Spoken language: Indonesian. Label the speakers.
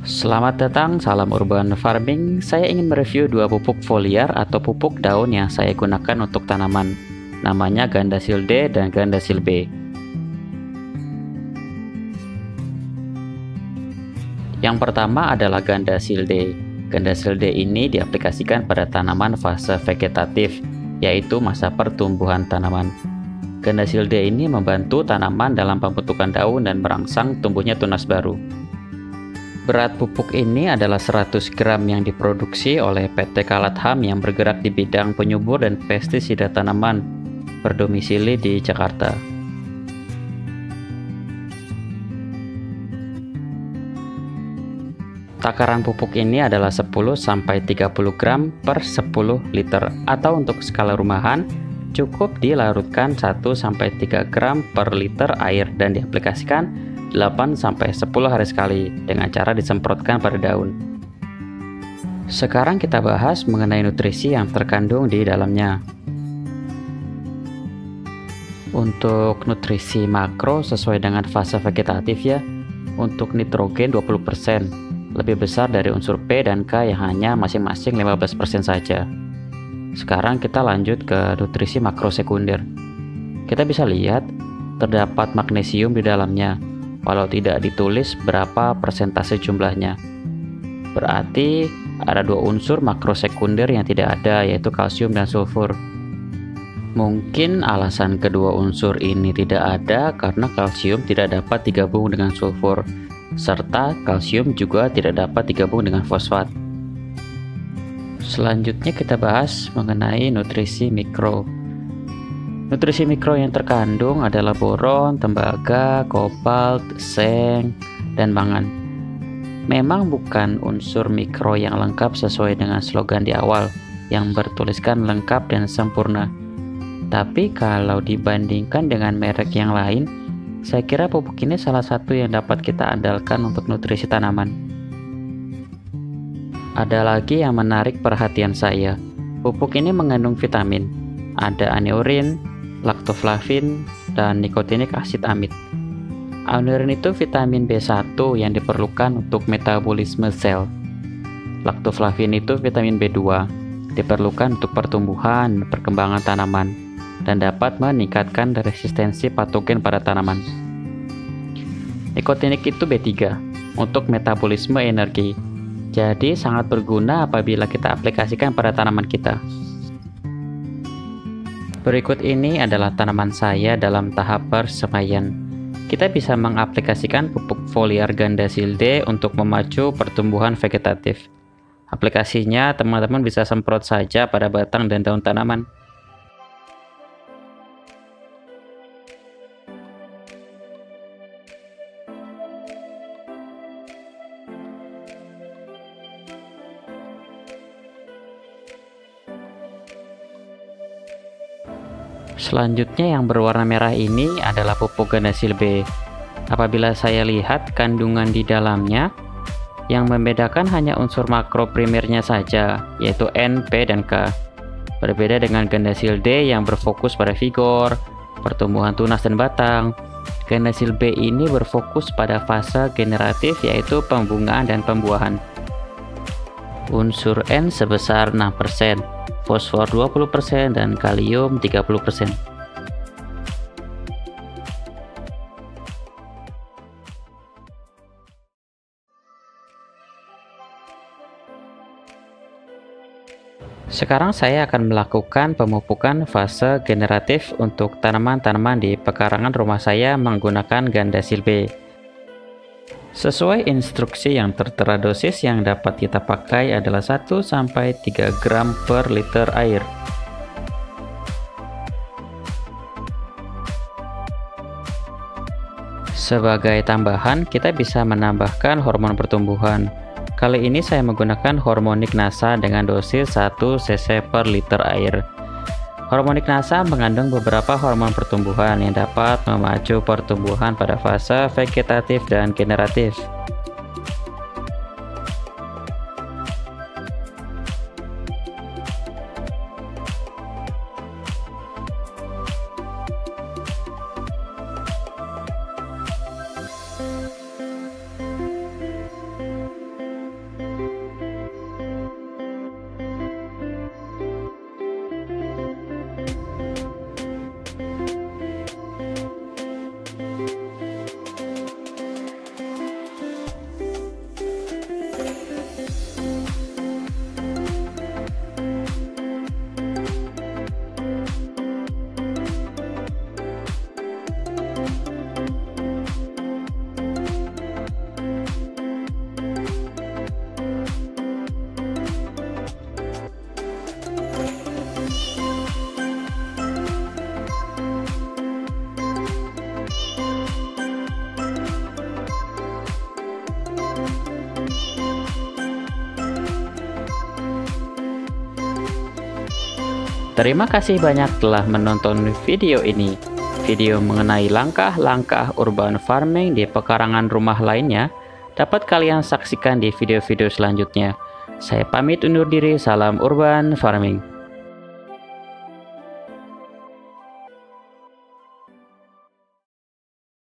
Speaker 1: Selamat datang, salam urban farming. Saya ingin mereview dua pupuk foliar atau pupuk daun yang saya gunakan untuk tanaman. Namanya Gandasil D dan Gandasil B. Yang pertama adalah Gandasil D. Gandasil D ini diaplikasikan pada tanaman fase vegetatif, yaitu masa pertumbuhan tanaman. Gandasil D ini membantu tanaman dalam pembentukan daun dan merangsang tumbuhnya tunas baru. Berat pupuk ini adalah 100 gram yang diproduksi oleh PT Kalatham yang bergerak di bidang penyubur dan pestisida tanaman, berdomisili di Jakarta. Takaran pupuk ini adalah 10-30 gram per 10 liter, atau untuk skala rumahan cukup dilarutkan 1-3 gram per liter air dan diaplikasikan 8-10 hari sekali dengan cara disemprotkan pada daun. Sekarang kita bahas mengenai nutrisi yang terkandung di dalamnya. Untuk nutrisi makro sesuai dengan fase vegetatif ya, untuk nitrogen 20%, lebih besar dari unsur P dan K yang hanya masing-masing 15% saja. Sekarang kita lanjut ke nutrisi makro sekunder. Kita bisa lihat terdapat magnesium di dalamnya, walau tidak ditulis berapa persentase jumlahnya. Berarti ada dua unsur makro sekunder yang tidak ada, yaitu kalsium dan sulfur. Mungkin alasan kedua unsur ini tidak ada karena kalsium tidak dapat digabung dengan sulfur, serta kalsium juga tidak dapat digabung dengan fosfat. Selanjutnya kita bahas mengenai nutrisi mikro. Nutrisi mikro yang terkandung adalah boron, tembaga, kobalt, seng, dan mangan. Memang bukan unsur mikro yang lengkap sesuai dengan slogan di awal yang bertuliskan lengkap dan sempurna. Tapi kalau dibandingkan dengan merek yang lain, saya kira pupuk ini salah satu yang dapat kita andalkan untuk nutrisi tanaman. Ada lagi yang menarik perhatian saya. Pupuk ini mengandung vitamin. Ada aneurin, laktoflavin, dan nikotinik asid amid. Aneurin itu vitamin B1 yang diperlukan untuk metabolisme sel. Laktoflavin itu vitamin B2, diperlukan untuk pertumbuhan dan perkembangan tanaman, dan dapat meningkatkan resistensi patogen pada tanaman. Nikotinik itu B3, untuk metabolisme energi. Jadi sangat berguna apabila kita aplikasikan pada tanaman kita. Berikut ini adalah tanaman saya dalam tahap persemaian. Kita bisa mengaplikasikan pupuk foliar Gandasil D untuk memacu pertumbuhan vegetatif. Aplikasinya teman-teman bisa semprot saja pada batang dan daun tanaman. Selanjutnya yang berwarna merah ini adalah pupuk Gandasil B. Apabila saya lihat kandungan di dalamnya, yang membedakan hanya unsur makro primernya saja, yaitu N, P, dan K. Berbeda dengan Gandasil D yang berfokus pada vigor, pertumbuhan tunas dan batang. Gandasil B ini berfokus pada fase generatif, yaitu pembungaan dan pembuahan. Unsur N sebesar 6%, fosfor 20%, dan kalium 30%. Sekarang saya akan melakukan pemupukan fase generatif untuk tanaman-tanaman di pekarangan rumah saya menggunakan Gandasil B. Sesuai instruksi yang tertera, dosis yang dapat kita pakai adalah 1-3 gram per liter air. Sebagai tambahan, kita bisa menambahkan hormon pertumbuhan. Kali ini saya menggunakan hormonik nasa dengan dosis 1 cc per liter air. Hormonik nasa mengandung beberapa hormon pertumbuhan yang dapat memacu pertumbuhan pada fase vegetatif dan generatif. Terima kasih banyak telah menonton video ini. Video mengenai langkah-langkah urban farming di pekarangan rumah lainnya dapat kalian saksikan di video-video selanjutnya. Saya pamit undur diri, salam urban farming.